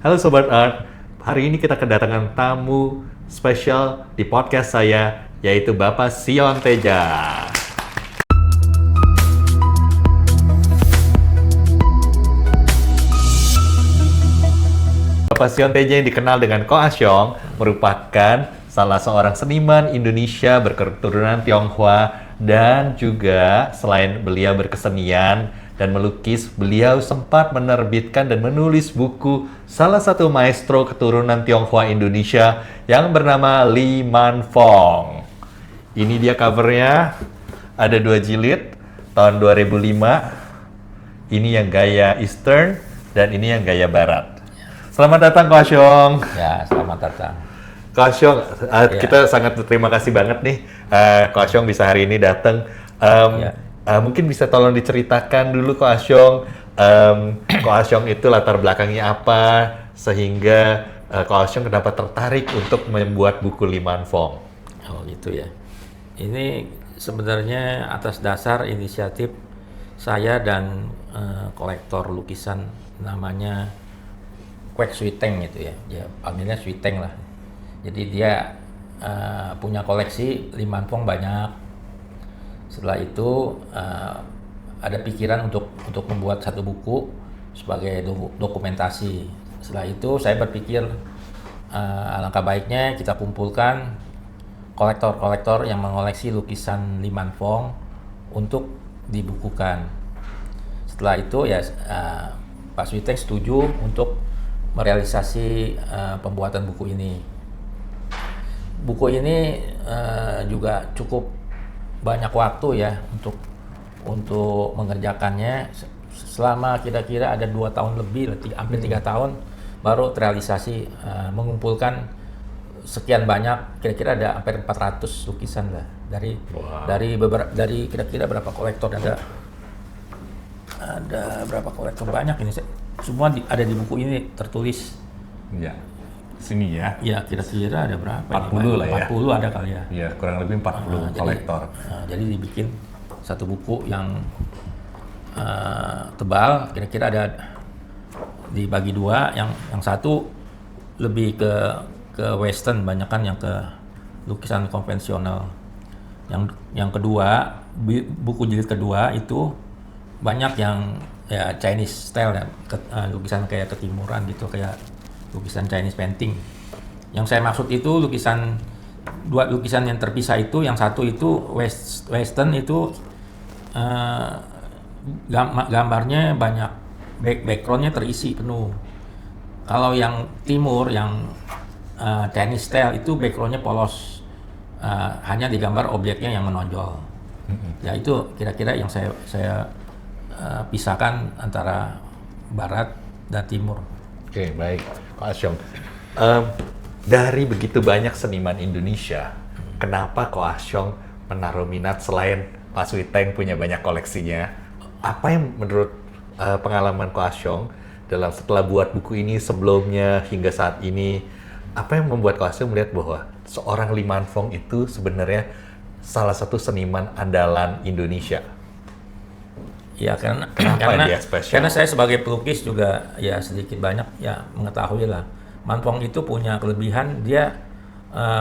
Halo Sobat Art, hari ini kita kedatangan tamu spesial di podcast saya, yaitu Bapak Sion Teja. Bapak Sion Teja yang dikenal dengan Ko Asyong merupakan salah seorang seniman Indonesia berketurunan Tionghoa, dan juga selain beliau berkesenian dan melukis, beliau sempat menerbitkan dan menulis buku salah satu maestro keturunan Tionghoa Indonesia yang bernama Lee Man Fong. Ini dia covernya, ada 2 jilid tahun 2005. Ini yang gaya Eastern dan ini yang gaya Barat. Selamat datang Ko Asyong. Ya, selamat datang. Ko Asyong, kita sangat terima kasih banget nih Ko Asyong bisa hari ini datang. Mungkin bisa tolong diceritakan dulu Ko Asyong, Ko Asyong itu latar belakangnya apa sehingga Ko Asyong kenapa tertarik untuk membuat buku Lee Man Fong? Oh gitu ya. Ini sebenarnya atas dasar inisiatif saya dan kolektor lukisan namanya Kwek Suiteng gitu ya. Ya panggilnya Suiteng lah. Jadi dia punya koleksi Lee Man Fong banyak. Setelah itu ada pikiran untuk membuat satu buku sebagai dokumentasi. Setelah itu saya berpikir alangkah baiknya kita kumpulkan kolektor-kolektor yang mengoleksi lukisan Lee Man Fong untuk dibukukan. Setelah itu ya Pak Suiteng setuju untuk merealisasi pembuatan buku ini. Buku ini juga cukup banyak waktu ya untuk mengerjakannya. Selama kira-kira ada 2 tahun lebih, hampir 3 tahun baru terrealisasi, mengumpulkan sekian banyak, kira-kira ada hampir 400 lukisan lah dari kira-kira berapa kolektor, ada berapa kolektor banyak ini, semua ada di buku ini tertulis. Ya, sini ya. Ya kira-kira ada berapa? 40 lah ya. 40 ada kali ya. Ya, kurang lebih 40 kolektor. Jadi dibikin satu buku yang tebal, kira-kira ada dibagi 2, yang satu lebih ke western, banyakan yang ke lukisan konvensional. Yang kedua, buku jilid kedua itu banyak yang ya Chinese style ya, lukisan kayak ketimuran gitu, kayak lukisan Chinese painting. Yang saya maksud itu dua lukisan yang terpisah itu, yang satu itu western itu gambarnya banyak, backgroundnya terisi penuh. Kalau yang timur, yang Chinese style itu backgroundnya polos, hanya digambar objeknya yang menonjol. Ya itu kira-kira yang saya pisahkan antara barat dan timur. Oke, baik. Ko Asyong, dari begitu banyak seniman Indonesia, kenapa Ko Asyong menaruh minat selain Pak Suiteng punya banyak koleksinya? Apa yang menurut pengalaman Ko Asyong setelah buat buku ini sebelumnya hingga saat ini, apa yang membuat Ko Asyong melihat bahwa seorang Lee Man Fong itu sebenarnya salah satu seniman andalan Indonesia? Ya karena saya sebagai pelukis juga ya sedikit banyak ya mengetahui lah, Man Fong itu punya kelebihan, dia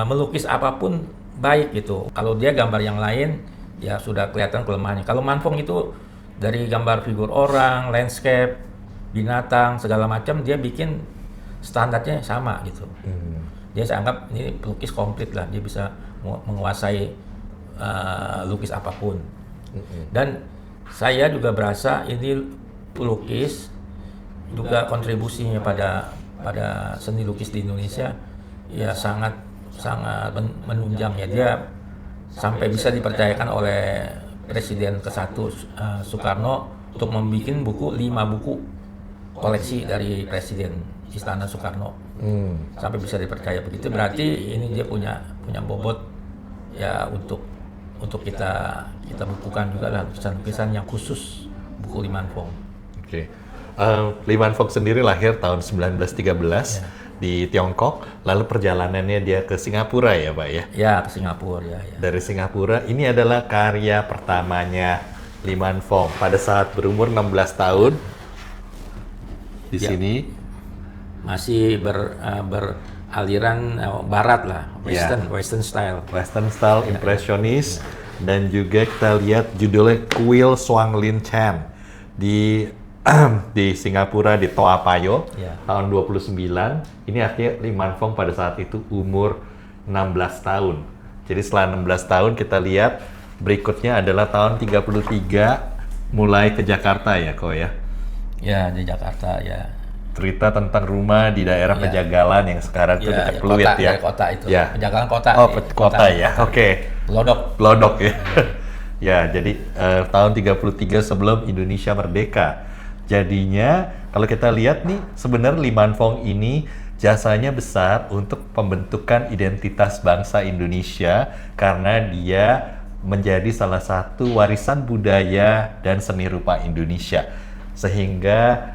melukis apapun baik gitu. Kalau dia gambar yang lain ya sudah kelihatan kelemahannya. Kalau Man Fong itu dari gambar figur orang, landscape, binatang segala macam, dia bikin standarnya sama gitu. Dia saya anggap ini pelukis komplit lah, dia bisa menguasai lukis apapun. Dan saya juga berasa ini pelukis juga kontribusinya pada seni lukis di Indonesia ya sangat menunjang ya. Dia sampai bisa dipercayakan oleh Presiden ke-1 Soekarno untuk membuat buku 5 buku koleksi dari Presiden Istana Soekarno. Sampai bisa dipercaya begitu, berarti ini dia punya bobot ya untuk kita bukukan juga lah lukisan-lukisan yang khusus buku Lee Man Fong. Oke. Lee Man Fong sendiri lahir tahun 1913 di Tiongkok, lalu perjalanannya dia ke Singapura ya Pak ya? Ya, ke Singapura ya. Dari Singapura, ini adalah karya pertamanya Lee Man Fong pada saat berumur 16 tahun. Di sini masih beraliran barat lah, western style. Western style, impresionis, dan juga kita lihat judulnya Kuil Suang Lin Chan di di Singapura di Toa Payoh tahun 29. Ini artinya Lee Man Fong pada saat itu umur 16 tahun. Jadi setelah 16 tahun kita lihat berikutnya adalah tahun 33 mulai ke Jakarta ya Ko ya. Ya, di Jakarta ya. Cerita tentang rumah di daerah Pejagalan yang sekarang tuh dekat Pluit kota, ya. Kota itu. Ya. Pejagalan kota. Oh, kota ya. Oke. Lodok ya. Ya, jadi tahun 33 sebelum Indonesia merdeka. Jadinya kalau kita lihat nih sebenarnya Lee Man Fong ini jasanya besar untuk pembentukan identitas bangsa Indonesia karena dia menjadi salah satu warisan budaya dan seni rupa Indonesia. Sehingga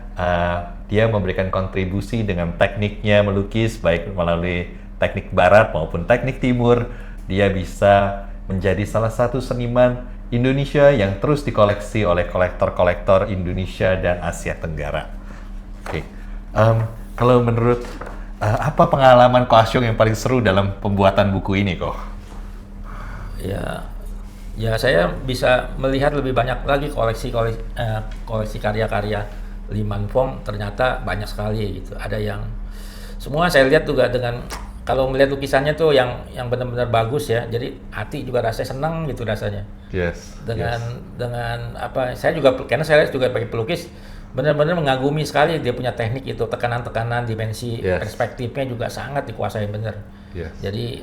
dia memberikan kontribusi dengan tekniknya melukis, baik melalui teknik barat maupun teknik timur. Dia bisa menjadi salah satu seniman Indonesia yang terus dikoleksi oleh kolektor-kolektor Indonesia dan Asia Tenggara. Oke, kalau menurut apa pengalaman Ko Asyong yang paling seru dalam pembuatan buku ini, Ko? Ya saya bisa melihat lebih banyak lagi koleksi karya-karya Lee Man Fong, ternyata banyak sekali gitu. Ada yang semua saya lihat juga dengan kalau melihat lukisannya tuh yang benar-benar bagus ya. Jadi hati juga rasanya senang gitu rasanya. Yes. Dengan apa? Saya juga karena saya juga sebagai pelukis benar-benar mengagumi sekali dia punya teknik itu, tekanan-tekanan, dimensi, perspektifnya juga sangat dikuasai benar. Yes. Jadi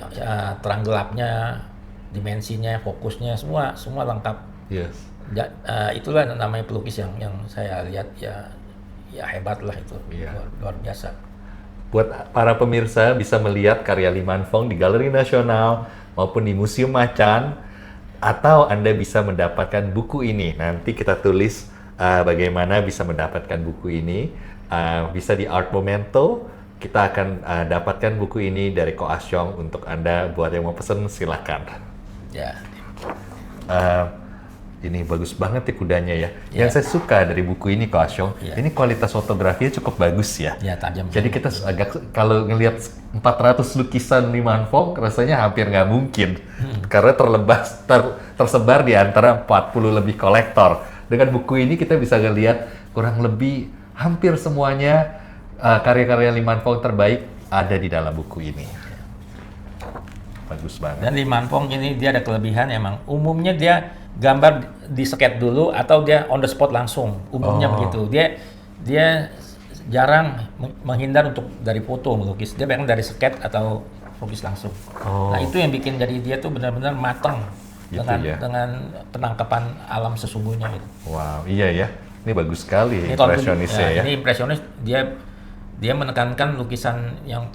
terang gelapnya, dimensinya, fokusnya semua lengkap. Yes. Itulah namanya pelukis yang saya lihat ya hebat lah itu. Luar biasa. Buat para pemirsa bisa melihat karya Lee Man Fong di Galeri Nasional maupun di Museum Macan, atau Anda bisa mendapatkan buku ini. Nanti kita tulis bagaimana bisa mendapatkan buku ini. Bisa di Art Momento. Kita akan dapatkan buku ini dari Ko Asyong. Untuk Anda buat yang mau pesen silakan. Ya. Ini bagus banget ya kudanya ya. Yang saya suka dari buku ini Ko Asyong, ini kualitas fotografinya cukup bagus ya. Ya, tajam. Jadi kita agak kalau ngelihat 400 lukisan Lee Man Fong rasanya hampir nggak mungkin. Karena tersebar di antara 40 lebih kolektor. Dengan buku ini kita bisa ngelihat kurang lebih hampir semuanya karya-karya Lee Man Fong terbaik ada di dalam buku ini. Bagus banget. Dan Lee Man Fong ini dia ada kelebihan emang. Umumnya dia gambar di sket dulu atau dia on the spot langsung. Umumnya begitu. Dia jarang menghindar untuk dari foto melukis. Dia bahkan dari sket atau lukis langsung. Nah, itu yang bikin jadi dia tuh benar-benar matang gitu dengan penangkapan alam sesungguhnya itu. Wow, iya ya. Ini bagus sekali impresionisnya ya. Ini impresionis, dia menekankan lukisan yang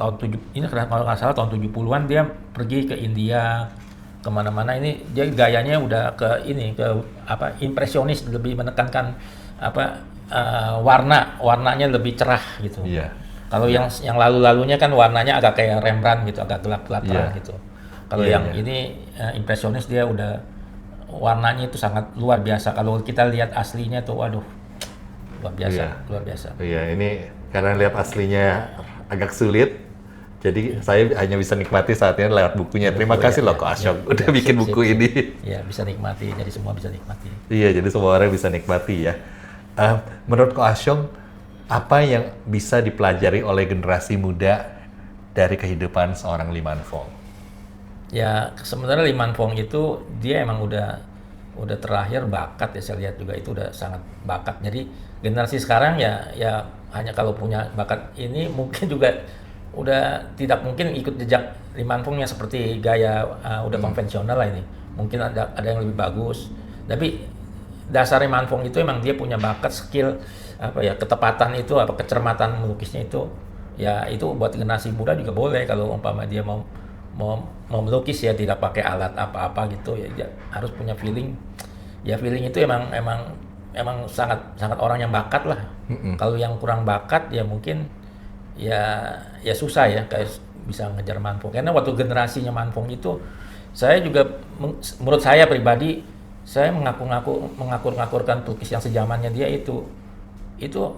ini kalau nggak salah tahun 70-an dia pergi ke India, kemana-mana. Ini dia gayanya udah ke impresionis, lebih menekankan warnanya lebih cerah gitu. Iya. Kalau yang lalu-lalunya kan warnanya agak kayak Rembrandt gitu, agak gelap-gelap terang gitu. Kalau ini impresionis dia udah warnanya itu sangat luar biasa. Kalau kita lihat aslinya tuh waduh luar biasa. Iya, ini karena lihat aslinya agak sulit. Jadi saya hanya bisa nikmati saat ini lewat bukunya. Terima kasih loh Ko Asyong udah bikin buku ini. Iya, bisa nikmati. Jadi semua bisa nikmati. Iya, jadi semua orang bisa nikmati ya. Menurut Ko Asyong, apa yang bisa dipelajari oleh generasi muda dari kehidupan seorang Lee Man Fong? Ya, sebenarnya Lee Man Fong itu dia emang udah terlahir bakat ya, saya lihat juga itu udah sangat bakat. Jadi generasi sekarang ya hanya kalau punya bakat ini mungkin juga udah tidak mungkin ikut jejak Lee Man Fong yang seperti gaya udah konvensional lah ini. Mungkin ada yang lebih bagus. Tapi dasar Lee Man Fong itu emang dia punya bakat, skill, ketepatan itu, kecermatan melukisnya itu. Ya itu buat generasi muda juga boleh kalau umpama dia mau melukis ya tidak pakai alat apa-apa gitu ya harus punya feeling. Ya feeling itu emang sangat orang yang bakat lah. Kalau yang kurang bakat ya mungkin ya susah ya kayak bisa ngejar Man Fong. Karena waktu generasinya Man Fong itu saya juga menurut saya pribadi saya mengakur-ngakurkan pelukis yang sejamannya dia itu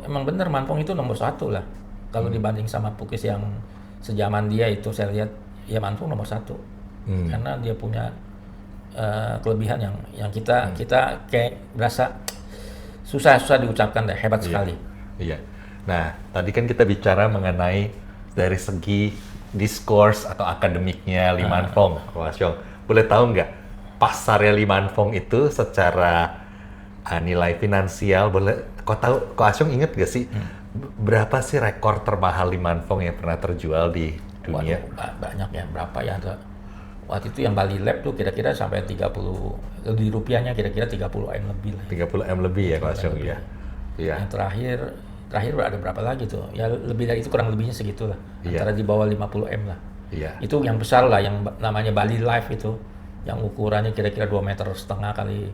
emang benar Man Fong itu nomor 1 lah. Kalau dibanding sama pelukis yang sejaman dia itu saya lihat ya Man Fong nomor 1. Karena dia punya kelebihan yang kita kayak berasa susah diucapkan deh, hebat sekali. Iya. Nah, tadi kan kita bicara mengenai dari segi diskurs atau akademiknya Li Man Fong, Ko Asyong. Boleh tahu nggak pasarnya Li Man Fong itu secara nilai finansial, Ko Asyong inget gak sih berapa sih rekor termahal Li Man Fong yang pernah terjual di dunia? Waduh, banyak ya, berapa ya? Waktu itu yang Bali Lab tuh kira-kira sampai 30, di rupiahnya kira-kira 30 M lebih lah. 30 M lebih ya Ko Asyong ya? Iya. Yang terakhir ada berapa lagi tuh? Ya lebih dari itu, kurang lebihnya segitulah. Iya. Antara di bawah 50 M lah. Iya. Itu yang besar lah, yang namanya Bali Live itu. Yang ukurannya kira-kira 2,5 meter kali,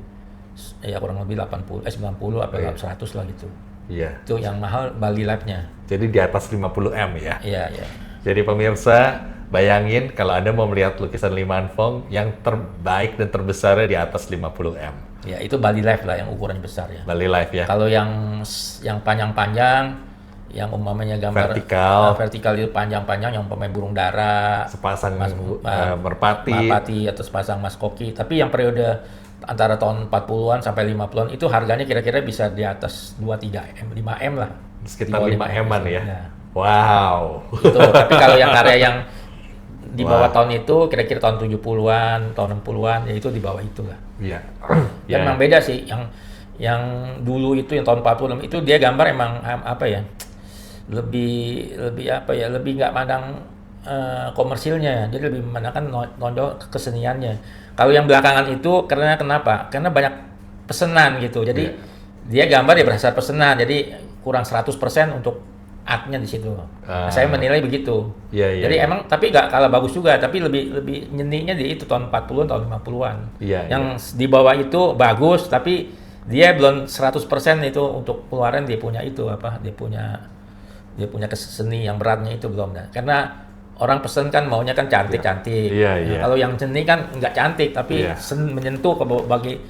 ya kurang lebih 90 atau 100 lah gitu. Iya. Itu yang mahal Bali Live-nya. Jadi di atas 50 M ya? Iya, iya. Jadi pemirsa, bayangin kalau Anda mau melihat lukisan Li Man Fong yang terbaik dan terbesarnya di atas 50 M. Ya, itu Bali Live lah yang ukurannya besar ya. Bali Live ya? Kalau yang panjang-panjang, yang umpamanya gambar vertikal itu panjang-panjang, yang umpamanya burung dara, sepasang merpati atau sepasang maskoki. Tapi yang periode antara tahun 40-an sampai 50-an itu harganya kira-kira bisa di atas 2-3 M, 5 M lah. Sekitar 5 M-an ya? Ya. Wow. Itu. Tapi kalau yang karya yang di bawah tahun itu kira-kira tahun 70-an, tahun 60-an, ya itu di bawah itu lah. Iya. Ya, memang beda sih. Yang dulu itu yang tahun 40 itu dia gambar emang apa ya? Lebih nggak mandang komersilnya, jadi lebih memandangkan nonjol keseniannya. Kalau yang belakangan itu karena kenapa? Karena banyak pesanan gitu. Jadi dia gambar ya berdasar pesanan. Jadi kurang 100% untuk artnya di situ. Saya menilai begitu. Jadi emang tapi nggak kalah bagus juga, tapi lebih nyeninya di itu tahun 40-an, tahun 50-an. Yang di bawah itu bagus, tapi dia belum 100% itu untuk keluaran dia punya itu apa? Dia punya seni yang beratnya itu belum. Karena orang pesen kan maunya kan cantik-cantik. Kalau yang seni kan nggak cantik, tapi menyentuh bagi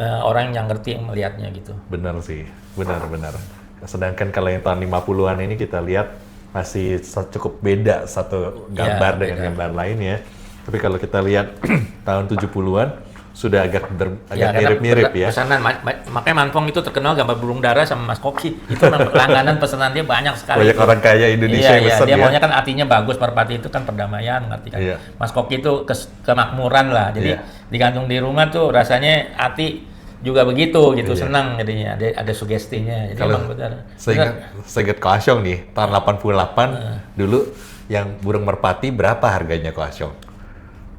orang yang ngerti melihatnya gitu. Benar sih, benar. Sedangkan kalau yang tahun 50-an ini kita lihat masih cukup beda satu gambar dengan gambar lainnya. Tapi kalau kita lihat tahun 70-an sudah agak mirip-mirip ya. Pesanan, makanya Man Fong itu terkenal gambar burung dara sama Mas Koki. Itu langganan pesanan dia banyak sekali. Banyak orang kaya Indonesia yang pesan dia maunya kan artinya bagus, merpati itu kan perdamaian, ngerti kan. Mas Koki itu kemakmuran lah. Jadi digantung di rumah tuh rasanya hati juga begitu gitu, senang jadinya. Ada sugestinya. Jadi kalau emang benar. Saya ingat Ko Asyong nih, tahun 88 dulu yang burung merpati berapa harganya Ko Asyong?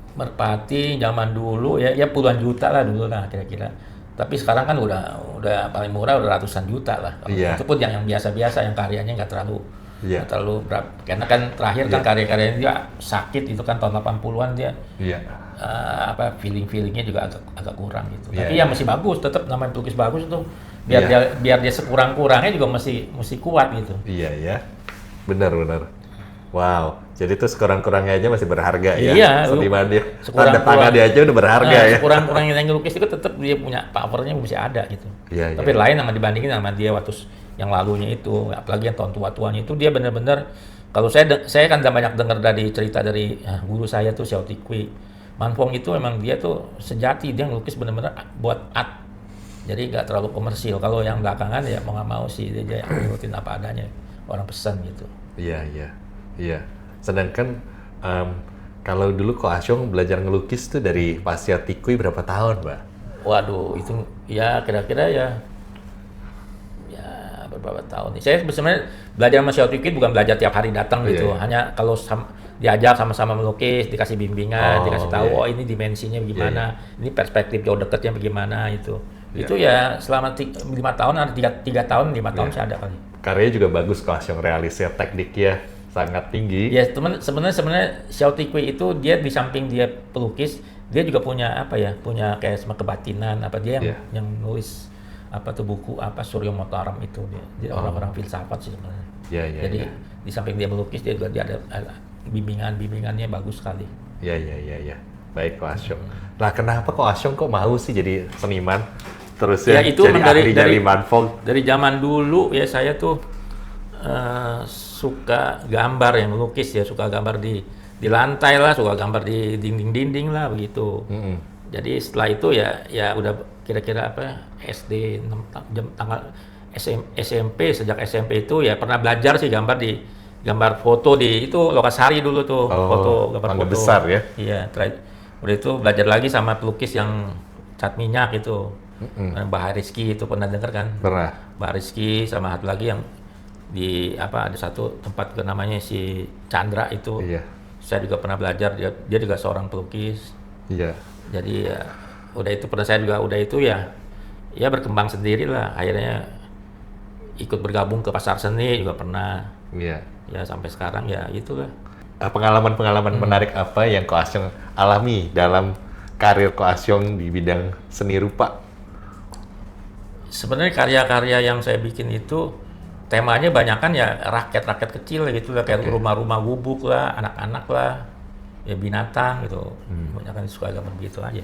Merpati zaman dulu ya puluhan juta lah dulu lah kira-kira. Tapi sekarang kan udah paling murah udah ratusan juta lah. Itu pun yang biasa-biasa, yang karyanya nggak terlalu berapa. Karena kan terakhir kan karya-karyanya dia sakit itu kan tahun 80-an dia. Feeling-feelingnya juga agak kurang gitu. Tapi ya masih bagus, tetap namanya pelukis bagus itu. Biar dia sekurang-kurangnya juga mesti kuat gitu. Iya. Benar. Wow, jadi itu sekurang-kurangnya aja masih berharga ya? Iya. Seniman dia, tanda tangan dia aja udah berharga ya? Sekurang-kurangnya yang ngelukis itu tetap dia punya powernya masih ada gitu. Tapi lain sama dibandingin sama dia waktu yang lalunya itu, apalagi yang tahun tua-tuanya itu dia benar-benar, kalau saya kan udah banyak dengar dari cerita dari guru saya tuh Xiao Tikui, Man Fong itu memang dia tuh sejati, dia ngelukis benar-benar buat art. Jadi nggak terlalu komersil. Kalau yang belakangan ya mau nggak mau sih dia nurutin apa adanya, orang pesan gitu. Iya. Sedangkan kalau dulu Ko Asyong belajar ngelukis tuh dari Pak Xiao Tikui berapa tahun, Mbak? Waduh, itu ya kira-kira ya beberapa tahun nih. Saya sebenarnya belajar sama Xiao Tikui bukan belajar tiap hari datang gitu. Hanya kalau diajak sama-sama melukis, dikasih bimbingan, dikasih tahu ini dimensinya bagaimana, ini perspektif jauh dekatnya bagaimana itu. Itu ya selama 5 tahun, ada 3 tahun, 5 tahun saya ada kali. Karyanya juga bagus Ko Asyong, realisnya, tekniknya sangat tinggi. Ya sebenarnya Xiao Tikui itu dia di samping dia pelukis, dia juga punya punya kayak semacam kebatinan dia yang nulis buku Suryo Motaram itu dia orang-orang filsafat sih sebenarnya. Jadi di samping dia melukis dia juga ada bimbingannya bagus sekali. Iya. Baik Ko Asyong. Nah, kenapa Ko Asyong kok mau sih jadi seniman? Terus itu jadi ahli dari Man Fong. Dari zaman dulu ya saya tuh suka gambar yang melukis ya, suka gambar di lantai lah, suka gambar di dinding-dinding lah begitu. Jadi setelah itu ya udah kira-kira apa SD tanggal SMP, sejak SMP itu ya pernah belajar sih gambar foto di itu Lokasari dulu tuh, foto gambar Mangga foto. Besar ya? Iya, udah itu belajar lagi sama pelukis yang cat minyak itu. Mbah Rizky itu pernah dengar kan? Pernah. Mbah Rizky sama satu lagi yang di ada satu tempat namanya si Chandra itu. Iya. Saya juga pernah belajar, dia juga seorang pelukis. Iya. Jadi ya udah itu pada saya juga udah itu ya berkembang sendiri lah. Akhirnya ikut bergabung ke pasar seni juga pernah. Iya. Ya sampai sekarang ya itulah. Pengalaman-pengalaman menarik apa yang Ko Asyong alami dalam karir Ko Asyong di bidang seni rupa? Sebenarnya karya-karya yang saya bikin itu temanya banyak kan ya rakyat-rakyat kecil gitu lah, kayak rumah-rumah gubuk lah, anak-anak lah, ya binatang gitu. Banyak kan suka gambar begitu aja.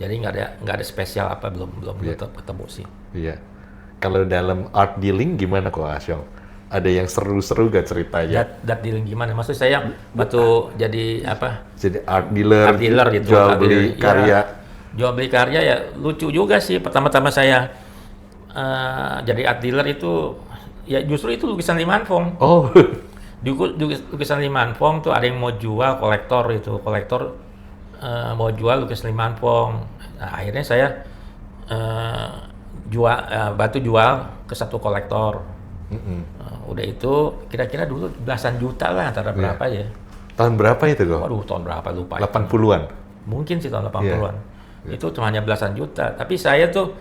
Jadi nggak ada spesial apa, belum ketemu sih. Iya. Kalau dalam art dealing gimana Ko Asyong? Ada yang seru-seru gak ceritanya? Dat dealing gimana? Maksud saya waktu jadi apa? Jadi art dealer gitu. jual beli karya. Jual beli karya ya lucu juga sih. Pertama-tama saya jadi art dealer itu ya justru itu lukisan Li Manfong. Oh. Lukisan Li Manfong tuh ada yang mau jual, kolektor mau jual lukisan Li Manfong. Nah, akhirnya saya bantu jual ke satu kolektor. Udah itu kira-kira dulu belasan juta lah, antara berapa ya? Tahun berapa itu kok? Waduh, tahun berapa lupa. 80-an? Mungkin sih tahun 80-an. Itu cuma hanya belasan juta. Tapi saya tuh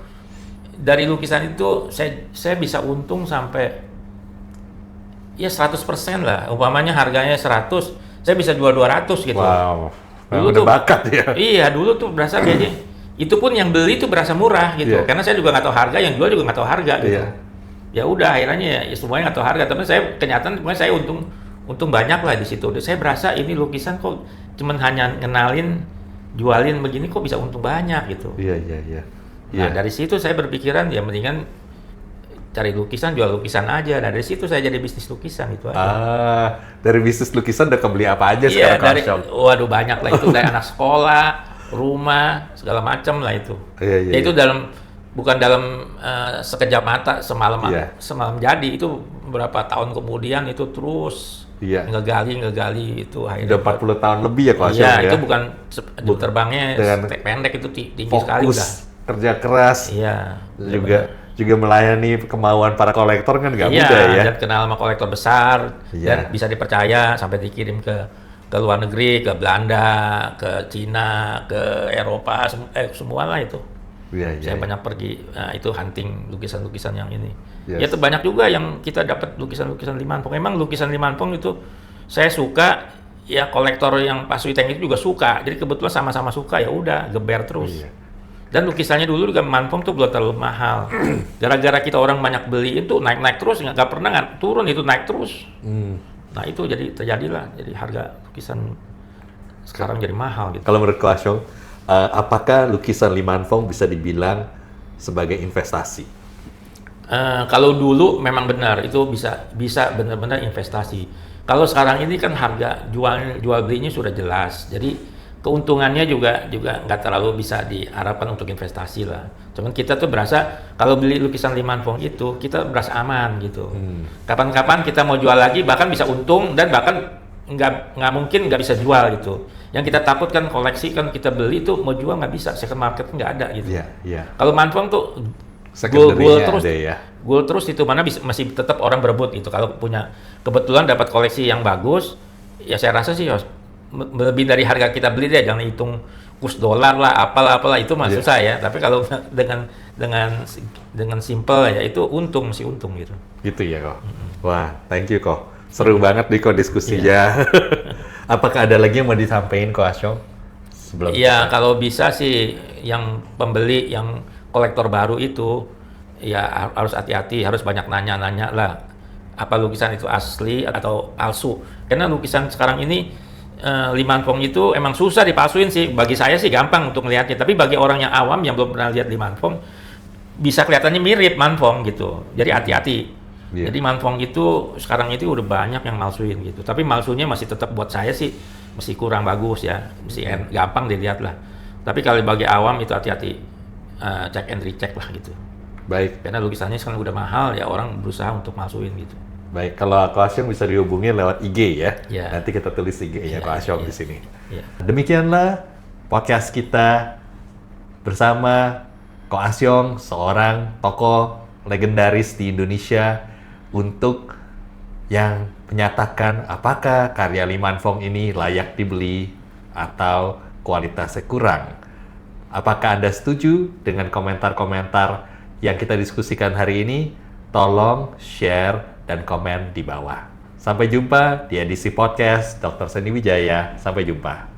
dari lukisan itu saya bisa untung sampai ya 100% lah. Umpamanya harganya 100, saya bisa jual 200 gitu. Wow. Dulu udah tuh bakat ya. Iya, dulu tuh berasa kayaknya itu pun yang beli tuh berasa murah gitu. Karena saya juga nggak tahu harga, yang jual juga nggak tahu harga gitu. Ya udah akhirnya ya semuanya nggak tahu harga, tapi saya kenyataan saya untung banyak lah di situ. Saya berasa ini lukisan kok cuman hanya ngenalin, jualin begini kok bisa untung banyak gitu. Iya. Nah dari situ saya berpikiran ya mendingan cari lukisan, jual lukisan aja. Nah dari situ saya jadi bisnis lukisan itu aja. Dari bisnis lukisan udah kebeli apa aja sekarang? Waduh banyak lah itu, dari anak sekolah, rumah, segala macam lah itu. Iya. Itu bukan dalam sekejap mata semalam jadi, itu beberapa tahun kemudian itu terus ngegali itu akhirnya. Udah 40 tahun lebih ya Ko Asyong ya? ya? Itu bukan terbangnya pendek, itu tinggi sekali udah. Kerja keras. Iya. Juga melayani kemauan para kolektor kan nggak mudah ya? Iya, dan kenal sama kolektor besar dan bisa dipercaya sampai dikirim ke luar negeri, ke Belanda, ke Cina, ke Eropa, semua lah itu. Saya banyak pergi, itu hunting lukisan-lukisan yang ini. Ya itu banyak juga yang kita dapat lukisan-lukisan Li Manfong. Memang lukisan Li Manfong itu saya suka, ya kolektor yang Pak Switeng itu juga suka. Jadi kebetulan sama-sama suka, ya udah geber terus. Dan lukisannya dulu juga Manfong tuh belum terlalu mahal. Gara-gara kita orang banyak beli itu naik terus, nggak pernah turun, itu naik terus. Nah itu terjadilah, jadi harga lukisan sekarang jadi mahal gitu. Kalau menurut Ko Asyong, apakah lukisan Li Manfong bisa dibilang sebagai investasi? Kalau dulu memang benar, itu bisa benar-benar investasi. Kalau sekarang ini kan harga jual belinya sudah jelas, jadi keuntungannya juga nggak terlalu bisa diharapkan untuk investasi lah. Cuman kita tuh berasa kalau beli lukisan Li Manfong itu kita berasa aman gitu. Kapan-kapan kita mau jual lagi bahkan bisa untung, dan bahkan nggak mungkin nggak bisa jual gitu. Yang kita takutkan koleksi kan kita beli itu mau jual nggak bisa, second market nggak ada gitu. Kalau Manfong tuh goal terus itu mana masih tetap orang berebut gitu. Kalau punya kebetulan dapat koleksi yang bagus, ya saya rasa sih lebih dari harga kita beli deh, jangan hitung kurs dolar lah, apalah itu mah susah ya. Tapi kalau dengan simple ya itu masih untung gitu. Gitu ya Ko. Wah, thank you Ko. Seru banget nih Ko diskusinya. Apakah ada lagi yang mau disampaikan Ko Asyong? Iya, kalau bisa sih yang pembeli, yang kolektor baru itu ya harus hati-hati, harus banyak nanya-nanya lah. Apa lukisan itu asli atau palsu? Karena lukisan sekarang ini Li Manfong itu emang susah dipalsuin sih. Bagi saya sih gampang untuk melihatnya, tapi bagi orang yang awam yang belum pernah lihat Li Manfong bisa kelihatannya mirip Manfong gitu. Jadi hati-hati. Iya. Jadi manfong itu sekarang itu udah banyak yang malsuin gitu. Tapi malsunya masih tetap buat saya sih masih kurang bagus ya, masih gampang dilihat lah. Tapi kalau bagi awam itu hati-hati, check and recheck lah gitu. Baik. Karena lukisannya sekarang udah mahal ya, orang berusaha untuk malsuin gitu. Baik, kalau Ko Asyong bisa dihubungi lewat IG ya. Ya. Nanti kita tulis IG-nya Ko Asyong di sini. Ya. Demikianlah podcast kita bersama Ko Asyong, seorang tokoh legendaris di Indonesia untuk yang menyatakan apakah karya Lee Man Fong ini layak dibeli atau kualitasnya kurang. Apakah Anda setuju dengan komentar-komentar yang kita diskusikan hari ini? Tolong share dan komen di bawah. Sampai jumpa di edisi podcast Dr. Seni Wijaya. Sampai jumpa.